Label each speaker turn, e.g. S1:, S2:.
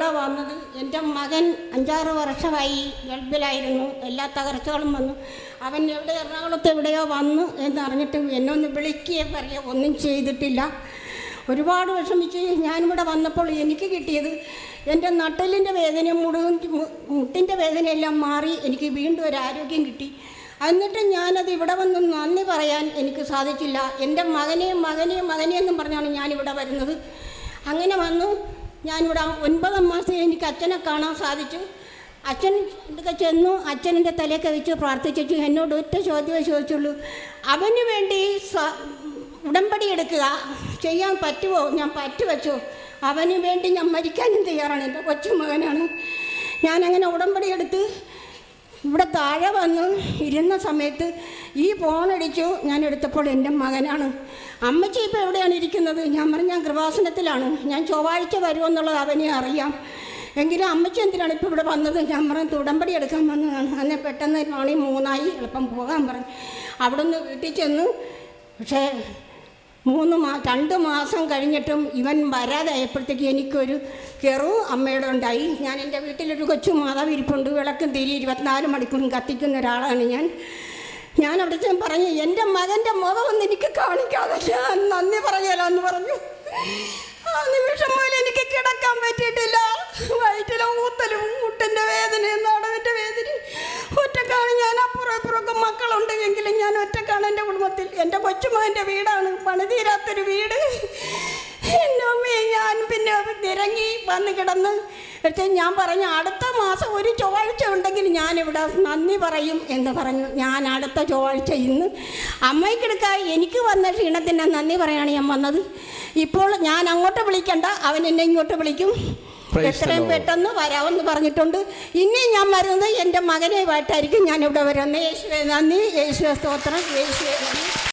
S1: ഇവിടെ വന്നത് എൻ്റെ മകൻ 5-6 വർഷമായി ഗൾഫിലായിരുന്നു. എല്ലാ തകർച്ചകളും വന്നു. അവൻ എറണാകുളത്ത് എവിടെയോ വന്നു എന്നറിഞ്ഞിട്ട് എന്നെ ഒന്ന് വിളിക്കുകയും പറയുക ഒന്നും ചെയ്തിട്ടില്ല. ഒരുപാട് വിഷമിച്ച് ഞാനിവിടെ വന്നപ്പോൾ എനിക്ക് കിട്ടിയത് എൻ്റെ നട്ടലിൻ്റെ വേദനയും മുട്ടിൻ്റെ വേദനയെല്ലാം മാറി എനിക്ക് വീണ്ടും ഒരു ആരോഗ്യം കിട്ടി. എന്നിട്ട് ഞാനത് ഇവിടെ വന്ന് നന്ദി പറയാൻ എനിക്ക് സാധിച്ചില്ല. എൻ്റെ മകനെയും പറഞ്ഞാണ് ഞാനിവിടെ വരുന്നത്. അങ്ങനെ വന്നു ഞാനിവിടെ 9 മാസം എനിക്ക് അച്ഛനെ കാണാൻ സാധിച്ചു. അച്ഛൻ ഇതൊക്കെ ചെന്നു അച്ഛൻ്റെ തലയൊക്കെ വെച്ച് പ്രാർത്ഥിച്ചു. എന്നോട് ഒറ്റ ചോദ്യമേ ചോദിച്ചുള്ളൂ, അവന് വേണ്ടി ഉടമ്പടി എടുക്കുക ചെയ്യാൻ പറ്റുമോ? ഞാൻ പറ്റുവെച്ചു. അവന് വേണ്ടി ഞാൻ മരിക്കാനും തയ്യാറാണ്. എൻ്റെ കൊച്ചുമകനാണ്. ഞാനങ്ങനെ ഉടമ്പടി എടുത്ത് ഇവിടെ താഴെ വന്ന് ഇരുന്ന സമയത്ത് ഈ ഫോണടിച്ചു. ഞാൻ എടുത്തപ്പോൾ എൻ്റെ മകനാണ്. അമ്മച്ചി ഇപ്പോൾ എവിടെയാണ് ഇരിക്കുന്നത്? ഞാൻ പറഞ്ഞു ഞാൻ കൃപാസനത്തിലാണ്, ഞാൻ ചൊവ്വാഴ്ച വരുമെന്നുള്ളത് അവനെ അറിയാം. എങ്കിലും അമ്മച്ചി എന്തിനാണ് ഇപ്പോൾ ഇവിടെ വന്നത്? ഞാൻ പറഞ്ഞു ഉടമ്പടി എടുക്കാൻ വന്നതാണ്. അന്നെ പെട്ടെന്ന് 3 എളുപ്പം പോകാൻ പറഞ്ഞു. അവിടെ നിന്ന് വീട്ടിൽ ചെന്നു. പക്ഷേ 2 മാസം കഴിഞ്ഞിട്ടും ഇവൻ വരാതായപ്പോഴത്തേക്ക് എനിക്കൊരു കെറു അമ്മയുടെ ഉണ്ടായി. ഞാൻ എൻ്റെ വീട്ടിലൊരു കൊച്ചു മാതാവ് ഇരിപ്പുണ്ട്. വിളക്കും തിരി 24 മണിക്കൂറും കത്തിക്കുന്ന ഒരാളാണ് ഞാൻ അവിടെ പറഞ്ഞു എൻ്റെ മകൻ്റെ മുഖമൊന്നും എനിക്ക് കാണിക്കാതെ ഞാൻ നന്ദി പറയാലോ എന്ന് പറഞ്ഞു. ആ നിമിഷം പോലെ എനിക്ക് കിടക്കാൻ പറ്റിയിട്ടില്ല. വയറ്റിലെ ഊത്തലും മുട്ടിൻ്റെ വേദനയും നടുവിൻ്റെ വേദനയും. ഒറ്റക്കാണ് ഞാൻ. അപ്പുറമൊക്കെ മക്കളുണ്ട് എങ്കിലും ഞാൻ ഒറ്റക്കാണ് എൻ്റെ കുടുംബത്തിൽ. എൻ്റെ കൊച്ചുമകൻ്റെ വീടാണ്, പണിതീരാത്തൊരു വീട്. എൻ്റെ അമ്മയെ ഞാൻ പിന്നെ ഇറങ്ങി വന്ന് കിടന്ന് ഞാൻ പറഞ്ഞു അടുത്ത മാസം ഒരു ചൊവ്വാഴ്ച ഉണ്ടെങ്കിൽ ഞാനിവിടെ നന്ദി പറയും എന്ന് പറഞ്ഞു. ഞാൻ അടുത്ത ചൊവ്വാഴ്ച ഇന്ന് അമ്മയ്ക്കെടുക്കാൻ എനിക്ക് വന്ന ക്ഷീണത്തിന് നന്ദി പറയാണ് ഞാൻ വന്നത്. ഇപ്പോൾ ഞാൻ അങ്ങോട്ട് വിളിക്കണ്ട, അവൻ എന്നെ ഇങ്ങോട്ട് വിളിക്കും. എത്രയും പെട്ടെന്ന് വരാമെന്ന് പറഞ്ഞിട്ടുണ്ട്. ഇനി ഞാൻ വരുന്നത് എൻ്റെ മകനുമായിട്ടായിരിക്കും ഞാനിവിടെ വരുന്നത്. യേശുവേ നന്ദി, യേശുവേ സ്തോത്രം, യേശുവേ നന്ദി.